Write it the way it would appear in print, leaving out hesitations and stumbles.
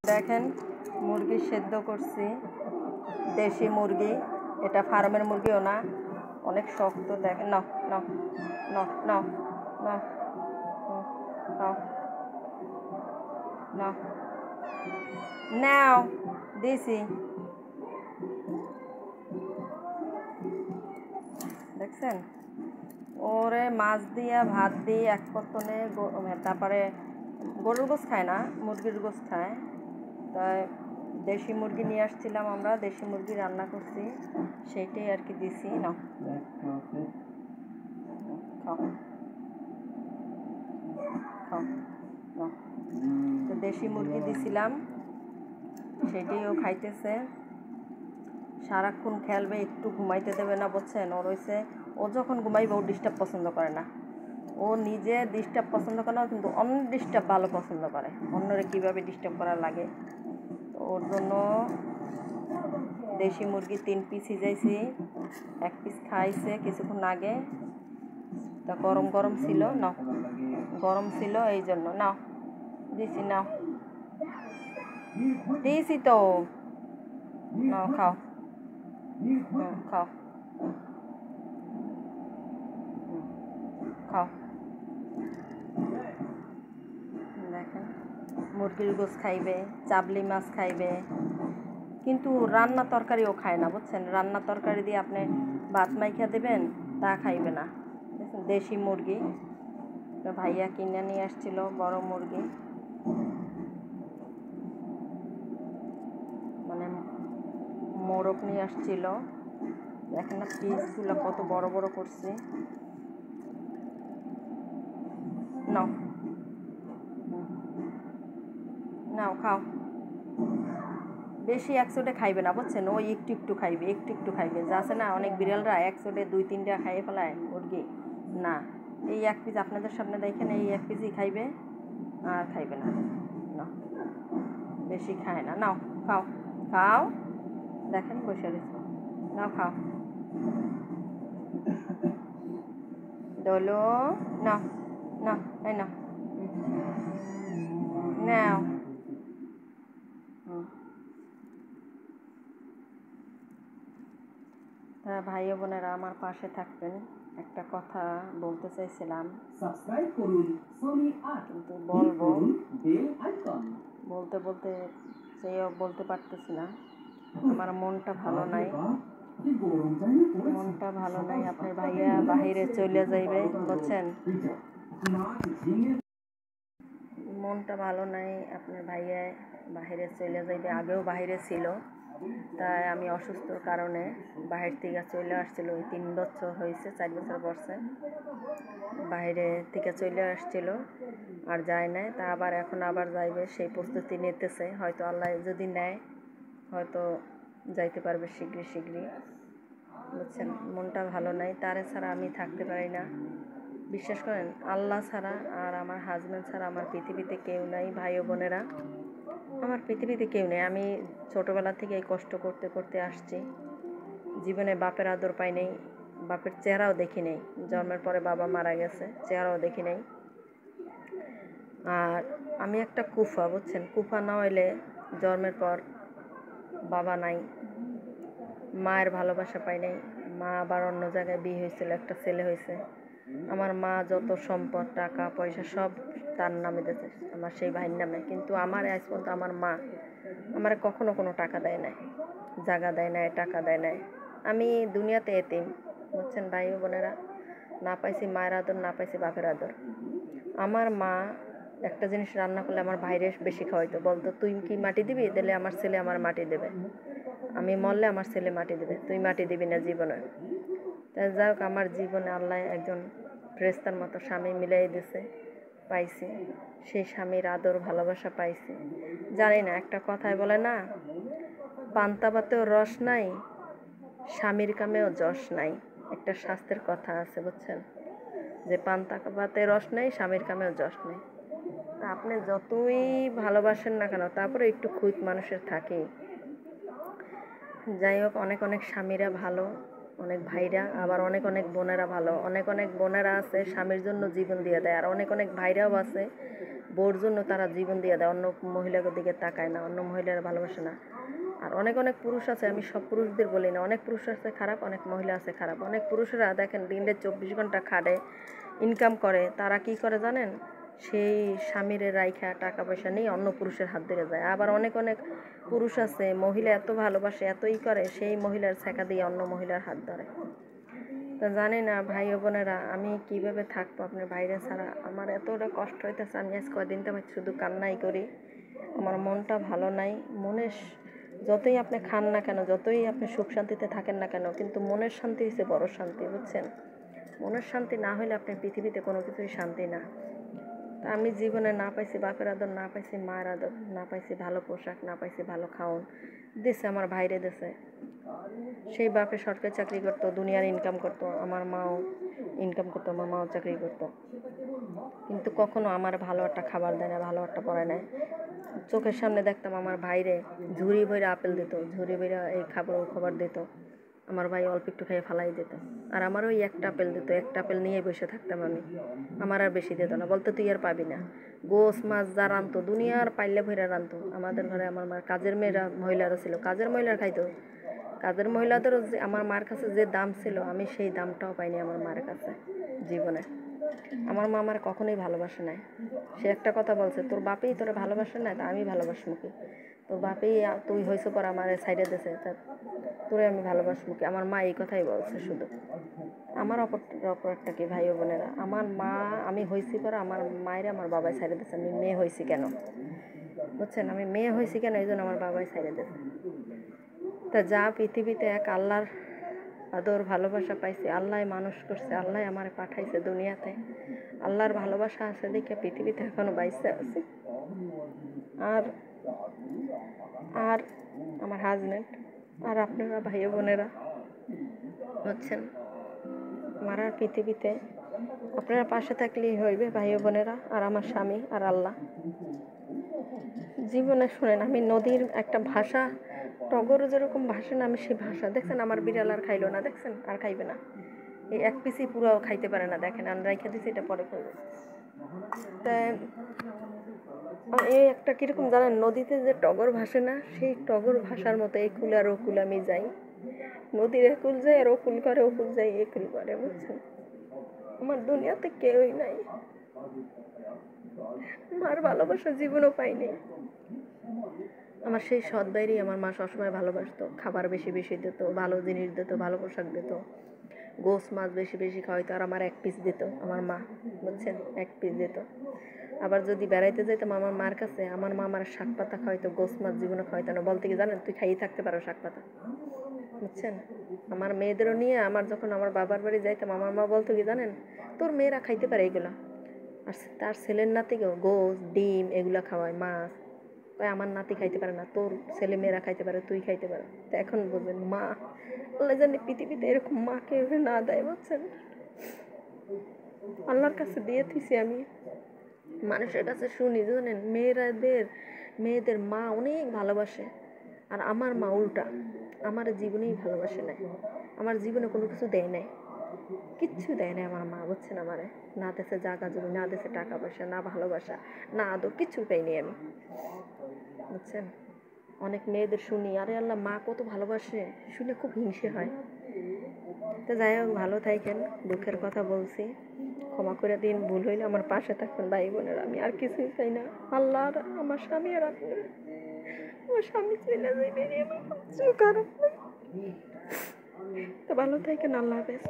দেখেন মুরগি সেদ্ধ করছি, দেশি মুরগি, এটা ফার্মের মুরগিও না, অনেক শক্ত। দেখেন, নাও নাও নাও নাও নাও নাও নাও নাও দিছি, দেখছেন? ওরে মাছ দিয়া ভাত দিয়ে এক পত্তনে, তারপরে গরুর গোশ খায় না, মুরগির গোশ খায়। তাই দেশি মুরগি নিয়ে আসছিলাম আমরা, দেশি মুরগি রান্না করছি, সেইটাই আর কি দিছি। নাও খাও খাও নাও। তো দেশি মুরগি দিছিলাম, সেটাই ও খাইতেছে। সারাক্ষণ খেলবে, একটু ঘুমাইতে দেবে না, বুঝছেন? ওর হয়েছে ও যখন ঘুমাইবে ও ডিস্টার্ব পছন্দ করে না, ও নিজে ডিস্টার্ব পছন্দ করে না, কিন্তু অন্য ডিস্টার্ব ভালো পছন্দ করে, অন্যরে কীভাবে ডিস্টার্ব করা লাগে। তো ওর জন্য দেশি মুরগি 3 পিস সিজাইছি, 1 পিস খাইছে কিছুক্ষণ আগে। তা গরম গরম ছিল, নাও গরম ছিল এই জন্য, নাও দিছি, নাও দিয়েছি তো, নাও খাও, খাও খাও। দেখেন মুরগির গোশ খাইবে, চাবলি মাছ খাইবে, কিন্তু রান্না তরকারিও খায় না, বুঝছেন? রান্না তরকারি দিয়ে আপনি ভাত মাইখা দেবেন, তা খাইবে না। দেশি মুরগি ভাইয়া কিনে নিয়ে আসছিল, বড় মুরগি, মানে মোরগ নিয়ে আসছিল। দেখেন না পিসগুলো কত বড় বড় করছে। নাও নাও খাও। বেশি একশোটে খাইবে না, বুঝছেন? ওই একটু একটু খাইবে, একটু একটু খাইবে। যা আছে না, অনেক বিড়ালরা একশোটে 2-3টা খাইয়ে ফেলায় মুরগি, না, এই 1 পিস আপনাদের সামনে দেখেন, এই 1 পিসই খাইবে, আর খাইবে না। না, বেশি খায় না। নাও খাও খাও, দেখেন বসে রয়েছে, নাও খাও। ডলো, নাও নাও, এই নাও নাও। তা ভাই বোনেরা আমার পাশে থাকবেন, একটা কথা বলতে চাইছিলাম, কিন্তু বলবো, বলতে বলতে সেও বলতে পারতেছি না। আমার মনটা ভালো নাই, মনটা ভালো নাই। আপনার ভাইয়া বাহিরে চলে যাইবে, বুঝছেন? মনটা ভালো নাই, আপনার ভাইয়া বাহিরে চলে যাইবে, আগেও বাহিরে ছিল। তাই আমি অসুস্থর কারণে বাহির থেকে চলে আসছিল। ওই 3 বছর হয়েছে, 4 বছর পরছে বাইরে থেকে চলে আসছিল, আর যায় নাই। তা আবার এখন আবার যাইবে, সেই প্রস্তুতি নিতেছে। হয়তো আল্লাহ যদি নেয়, হয়তো যাইতে পারবে শীঘ্রই শীঘ্রই, বুঝছেন? মনটা ভালো নাই, তারে ছাড়া আমি থাকতে পারি না। বিশ্বাস করেন, আল্লাহ ছাড়া আর আমার হাজব্যান্ড ছাড়া আমার পৃথিবীতে কেউ নাই। ভাই ও বোনেরা, আমার পৃথিবীতে কেউ নেই। আমি ছোটোবেলা থেকে এই কষ্ট করতে করতে আসছি, জীবনে বাপের আদর পাই নাই, বাপের চেহারাও দেখি নেই। জন্মের পরে বাবা মারা গেছে, চেহারাও দেখি নাই। আর আমি একটা কুফা, বুঝছেন? কুফা না হইলে জন্মের পর বাবা নাই, মায়ের ভালোবাসা পাই নাই। মা আবার অন্য জায়গায় বিয়ে হয়েছিল, একটা ছেলে হয়েছে। আমার মা যত সম্পদ, টাকা পয়সা সব তার নামে দিয়েছে, আমার সেই ভাইয়ের নামে। কিন্তু আমার আজ পর্যন্ত আমার মা আমার কখনো কোনো টাকা দেয় নাই, জায়গা দেয় নাই, টাকা দেয় নাই। আমি দুনিয়াতে এতিম, বুঝছেন ভাই বোনেরা? না পাইছি মায়ের আদর, না পাইছি বাপের আদর। আমার মা একটা জিনিস রান্না করলে আমার ভাইরে বেশি খাওয়াইতো, বলতো তুই কি মাটি দিবি, দিলে আমার ছেলে আমার মাটি দেবে, আমি মরলে আমার ছেলে মাটি দেবে, তুই মাটি দিবি না জীবনে। তাই যাই হোক, আমার জীবনে আল্লাহ একজন ফেরেশতার মতো স্বামী মিলাই দিছে, পাইছি। সেই স্বামীর আদর ভালোবাসা পাইছি। জানি না, একটা কথায় বলে না, পান্তা ভাতেও রস নাই, স্বামীর কামেও যশ নাই। একটা শাস্ত্রের কথা আছে, বুঝছেন? যে পান্তা ভাতে রস নেই, স্বামীর কামেও যশ নেই। আপনি যতই ভালোবাসেন না কেন, তারপরে একটু খুঁত মানুষের থাকেই। যাই হোক, অনেক অনেক স্বামীরা ভালো, অনেক ভাইরা, আবার অনেক অনেক বোনেরা ভালো। অনেক অনেক বোনেরা আছে স্বামীর জন্য জীবন দিয়ে দেয়, আর অনেক অনেক ভাইরাও আছে বউর জন্য তারা জীবন দিয়ে দেয়, অন্য মহিলাদের দিকে তাকায় না, অন্য মহিলারা ভালোবাসে না। আর অনেক অনেক পুরুষ আছে, আমি সব পুরুষদের বলি না, অনেক পুরুষ আছে খারাপ, অনেক মহিলা আছে খারাপ। অনেক পুরুষেরা দেখেন দিনে 24 ঘন্টা খাটে, ইনকাম করে, তারা কি করে জানেন, সেই স্বামীর রাইখা টাকা পয়সা নিয়ে অন্য পুরুষের হাত ধরে যায়। আবার অনেক অনেক পুরুষ আছে মহিলা এত ভালোবাসে, এতই করে, সেই মহিলার ছেঁকা দিয়ে অন্য মহিলার হাত ধরে। তো জানি না ভাই ও বোনেরা, আমি কিভাবে থাকবো আপনার বাইরে ছাড়া। আমার এতটা কষ্ট হইতেছে, আমি আজ কদিন তো শুধু কান্নাই করি। আমার মনটা ভালো নাই। যতই আপনি খান না কেন, যতই আপনি সুখ শান্তিতে থাকেন না কেন, কিন্তু মনের শান্তি হচ্ছে বড় শান্তি, বুঝছেন? মনের শান্তি না হলে আপনার পৃথিবীতে কোনো কিছুই শান্তি না। তা আমি জীবনে না পাইছি বাপের আদর, না পাইছি মায়ের আদর, না পাইছি ভালো পোশাক, না পাইছি ভালো খাওন। দিছে আমার ভাইরে দিছে। সেই বাপে সরকারি চাকরি করতো, দুনিয়ার ইনকাম করতো, আমার মাও ইনকাম করতো, আমার মাও চাকরি করতো, কিন্তু কখনো আমার ভালো একটা খাবার দেয় না, ভালো একটা পড়ায় নেয়। চোখের সামনে দেখতাম আমার ভাইরে ঝুড়ি ভরে আপেল দিত, ঝুড়ি ভরে এই খাবার দিত, আমার ভাই অল্প একটু খেয়ে ফালাই দিত। আর আমার ওই একটা আপেল দিত, একটা আপেল নিয়ে বসে থাকতাম আমি, আমার আর বেশি দিত না, বলতো তুই আর পাবি না। গোস মাছ যা রানতো, দুনিয়ার পাইলে ভরে রানতো। আমাদের ঘরে আমার মার কাজের মহিলারা ছিল, কাজের মহিলার খাইতো। কাজের মহিলাদেরও যে আমার মার কাছে যে দাম ছিল, আমি সেই দামটাও পাইনি আমার মার কাছে জীবনে। আমার মা আমার কখনোই ভালোবাসে নাই। সে একটা কথা বলছে, তোর বাপেই তোরা ভালোবাসে না, তা আমি ভালোবাসবো কি? তোর বাপেই তুই হয়েছে পর আমার সাইডে দিয়েছে, তা তোরে আমি ভালোবাসবো কি? আমার মা এই কথাই বলছে শুধু। আমার অপরাধটা কি ভাই ও বোনেরা? আমার মা, আমি হয়েছি পর আমার মায়ের আমার বাবাই সাইডে দিয়েছে। আমি মেয়ে হয়েছি কেন, বুঝছেন? আমি মেয়ে হয়েছি কেন, এই জন্য আমার বাবাই সাইডে দিয়েছে। তা যা পৃথিবীতে এক আল্লাহর আদর ভালোবাসা পাইছি, আল্লাহ মানুষ করছে, আল্লাহ আমার পাঠাইছে দুনিয়াতে। আল্লাহর ভালোবাসা আছে দেখে পৃথিবীতে এখনো বাইসে আছি। আর আর আমার হাজব্যান্ড আর আপনারা ভাই বোনেরা, বুঝছেন? আমার আর পৃথিবীতে আপনারা পাশে থাকলেই হইবে ভাই বোনেরা, আর আমার স্বামী আর আল্লাহ। জীবনে শুনেন, আমি নদীর একটা ভাষা, টগর যেরকম ভাষা না, আমি সেই ভাষা দেখছেন, আমার বিড়াল আর খাইলো না, দেখছেন, আর খাইবে না, এই এক পিসি পুরো খাইতে পারে না, দেখেন আমি রাইখা দিছি, এটা পরে খাইবে। তাই এই একটা কিরকম জানেন, নদীতে যে টগর ভাসে না, সেই টগর ভাষার মতো একুল আর ওকুল আমি যাই, নদীর একুল যাই আর ওকুল করে, ওকুল যাই একুল করে, বুঝছেন? আমার দুনিয়াতে কেউই নাই, মার ভালোবাসা জীবনও পাইনি। আমার সেই সৎ বাইরেই আমার মা সবসময় ভালোবাসতো, খাবার বেশি বেশি দিত, ভালো জিনিস দিত, ভালো পোশাক দিত, গোস মাছ বেশি বেশি খাওয়াইতো, আর আমার এক পিস দিত আমার মা, বুঝছেন? এক পিস দিত। আবার যদি বেড়াইতে যাইতাম আমার মার কাছে, আমার মা আমার শাক পাতা খাওয়াইতো, গোস মাছ জীবনে খাওয়াইতো না, বলতে কি জানেন, তুই খাইয়ে থাকতে পারো শাক পাতা, বুঝছেন? আমার মেয়েদেরও নিয়ে আমার যখন আমার বাবার বাড়ি যাইতাম, আমার মা বলতো কি জানেন, তোর মেয়েরা খাইতে পারে এগুলা, আর তার ছেলের নাতিকেও গোস ডিম এগুলা খাওয়ায়, মাছ। আমার নাতি খাইতে পারে না, তোর ছেলে মেয়েরা খাইতে পারে, তুই খাইতে পারো। তো এখন বলবেন মা, আল্লাহ জানি পৃথিবীতে এরকম মা কেউ না দেয়, বুঝছেন? আল্লাহর কাছে দিয়ে থিছি আমি, মানুষের কাছে শুনি, জানেন, মেয়েদের মা অনেক ভালোবাসে, আর আমার মা উল্টা, আমার জীবনেই ভালোবাসে নাই, আমার জীবনে কোনো কিছু দেয় নাই, কিচ্ছু দেয় না আমার মা, বুঝছেন? আমারে না দেশে জায়গা জমি, না দেশে টাকা পয়সা, না ভালোবাসা, না আদর, কিচ্ছু পাইনি আমি, বুঝছেন? অনেক মেয়েদের শুনি, আরে আল্লাহ মা কত ভালোবাসে, শুনে খুব হিংসে হয়। তো যাই হোক, ভালো থাকেন, দুঃখের কথা বলছি, ক্ষমা করে দিন, ভুল হইলে আমার পাশে থাকবেন ভাই বোনেরা, আমি আর কিছুই চাই না। আল্লাহ আর আমার স্বামী আর আপনি, আমার স্বামী চলে যাই বেরিয়ে, আমার কিছু খারাপ, তো ভালো থাকেন, আল্লাহ হাফেজ।